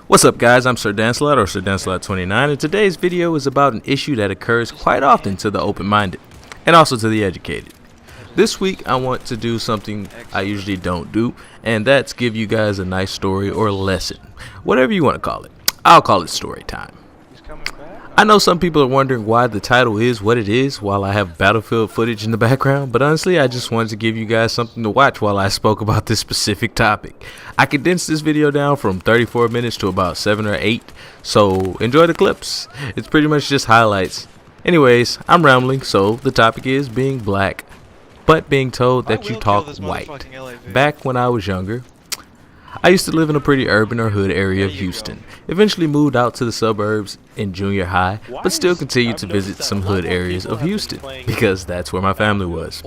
What's up guys, I'm SirDancealot or SirDancealot29 and today's video is about an issue that occurs quite often to the open-minded and also to the educated. This week I want to do something I usually don't do, and that's give you guys a nice story or lesson, whatever you want to call it. I'll call it story time. I know some people are wondering why the title is what it is while I have battlefield footage in the background, but honestly I just wanted to give you guys something to watch while I spoke about this specific topic. I condensed this video down from 34 minutes to about 7 or 8, so enjoy the clips. It's pretty much just highlights. Anyways, I'm rambling, so the topic is being black, but being told that you talk white. Back when I was younger, I used to live in a pretty urban or hood area of Houston. Eventually moved out to the suburbs in junior high, but still continued to visit some hood areas of Houston because that's where my family was.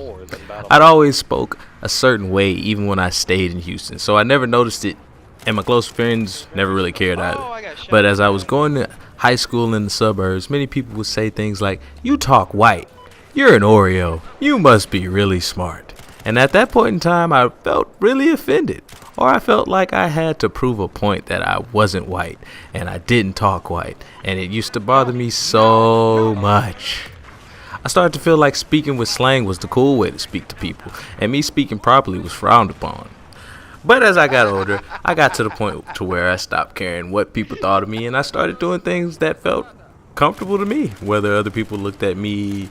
I'd always spoke a certain way even when I stayed in Houston, so I never noticed it, and my close friends never really cared either. But as I was going to high school in the suburbs, many people would say things like, "You talk white, you're an Oreo, you must be really smart." And at that point in time, I felt really offended. Or I felt like I had to prove a point that I wasn't white and I didn't talk white, and it used to bother me so much. I started to feel like speaking with slang was the cool way to speak to people, and me speaking properly was frowned upon. But as I got older, I got to the point to where I stopped caring what people thought of me, and I started doing things that felt comfortable to me, whether other people looked at me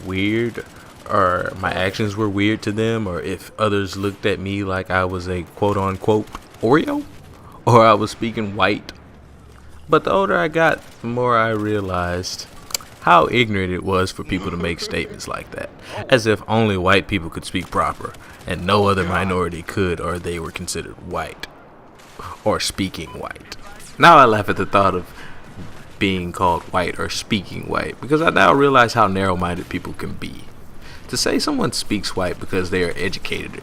weird or my actions were weird to them, or if others looked at me like I was a quote-unquote Oreo, or I was speaking white. But the older I got, the more I realized how ignorant it was for people to make statements like that, as if only white people could speak proper, and no other minority could, or they were considered white, or speaking white. Now I laugh at the thought of being called white or speaking white, because I now realize how narrow-minded people can be. To say someone speaks white because they are educated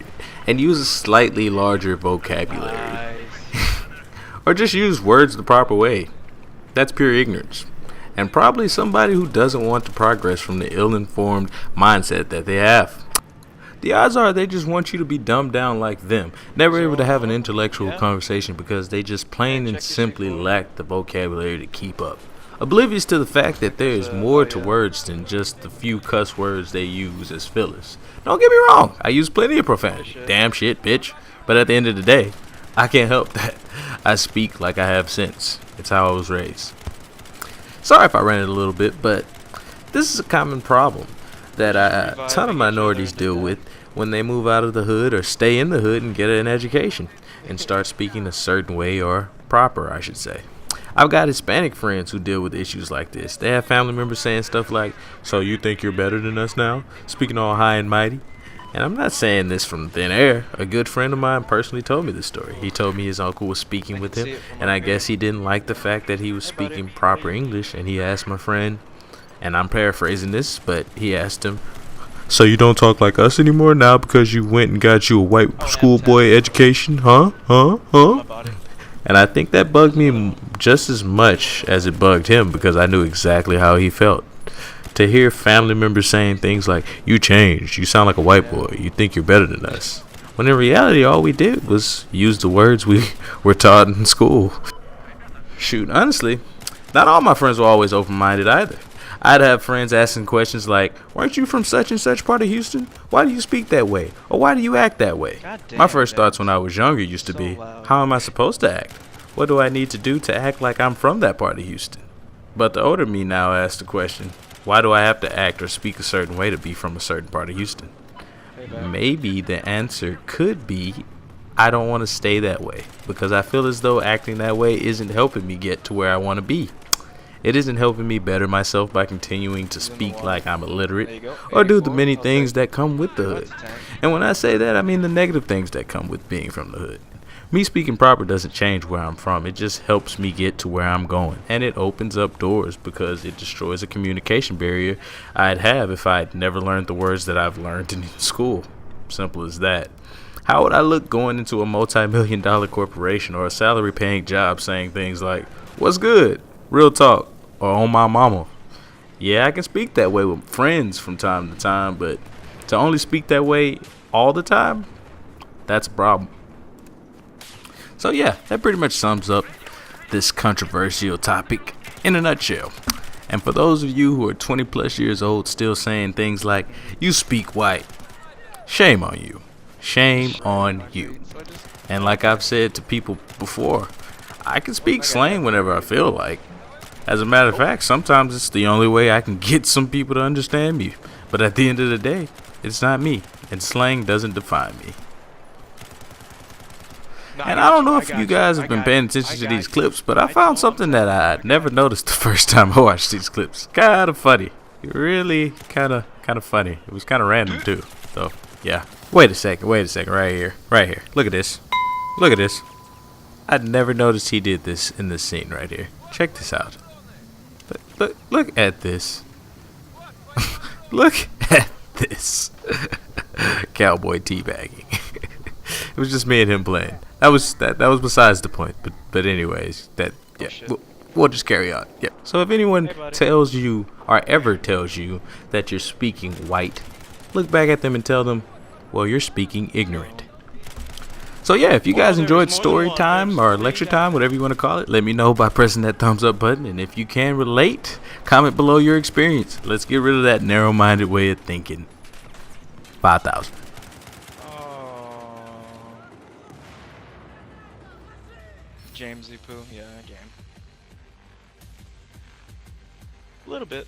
and use a slightly larger vocabulary or just use words the proper way, that's pure ignorance, and probably somebody who doesn't want to progress from the ill-informed mindset that they have. The odds are they just want you to be dumbed down like them, never able to have an intellectual conversation because they just plain and simply lack the vocabulary to keep up. Oblivious to the fact that there is more to words than just the few cuss words they use as fillers. Don't get me wrong, I use plenty of profanity. Damn shit, bitch. But at the end of the day, I can't help that. I speak like I have sense. It's how I was raised. Sorry if I ranted a little bit, but this is a common problem that a ton of minorities deal with when they move out of the hood or stay in the hood and get an education and start speaking a certain way, or proper, I should say. I've got Hispanic friends who deal with issues like this. They have family members saying stuff like, "So you think you're better than us now?" Speaking all high and mighty. And I'm not saying this from thin air. A good friend of mine personally told me this story. He told me his uncle was speaking with him, and I guess he didn't like the fact that he was speaking proper English, and he asked my friend, and I'm paraphrasing this, but he asked him, "So you don't talk like us anymore now because you went and got you a white schoolboy education, huh? And I think that bugged me just as much as it bugged him, because I knew exactly how he felt. To hear family members saying things like, "You changed, you sound like a white boy, you think you're better than us," when in reality all we did was use the words we were taught in school. Shoot, honestly, not all my friends were always open-minded either. I'd have friends asking questions like, "Weren't you from such and such part of Houston? Why do you speak that way? Or why do you act that way?" My first thoughts when I was younger used to be, how am I supposed to act? What do I need to do to act like I'm from that part of Houston? But the older me now asks the question, why do I have to act or speak a certain way to be from a certain part of Houston? Maybe the answer could be, I don't want to stay that way, because I feel as though acting that way isn't helping me get to where I want to be. It isn't helping me better myself by continuing to speak like I'm illiterate or do the many things that come with the hood. And when I say that, I mean the negative things that come with being from the hood. Me speaking proper doesn't change where I'm from. It just helps me get to where I'm going. And it opens up doors because it destroys a communication barrier I'd have if I'd never learned the words that I've learned in school. Simple as that. How would I look going into a multi-million-dollar corporation or a salary-paying job saying things like, "What's good? Real talk," or "On my mama"? Yeah, I can speak that way with friends from time to time, but to only speak that way all the time, that's a problem. So yeah, that pretty much sums up this controversial topic in a nutshell. And for those of you who are 20 plus years old still saying things like, you speak white, shame on you. Shame on you. And like I've said to people before, I can speak slang whenever I feel like. As a matter of fact, sometimes it's the only way I can get some people to understand me. But at the end of the day, it's not me, and slang doesn't define me. And I don't know if you guys have been paying attention to these clips, but I found something that I never noticed the first time I watched these clips. Kind of funny. Really kind of funny. It was kind of random too. So, yeah. Wait a second, right here. Look at this. I'd never noticed he did this in this scene right here. Check this out. Look at this. Look at this. Cowboy teabagging. It was just me and him playing. That was besides the point. But anyways, we'll just carry on. Yep. So if anyone tells you or ever tells you that you're speaking white, look back at them and tell them, well, you're speaking ignorant. So yeah, if you guys enjoyed story time or lecture time, whatever you want to call it, let me know by pressing that thumbs up button. And if you can relate, comment below your experience. Let's get rid of that narrow-minded way of thinking. 5,000. Jamesy poo, yeah, game. A little bit.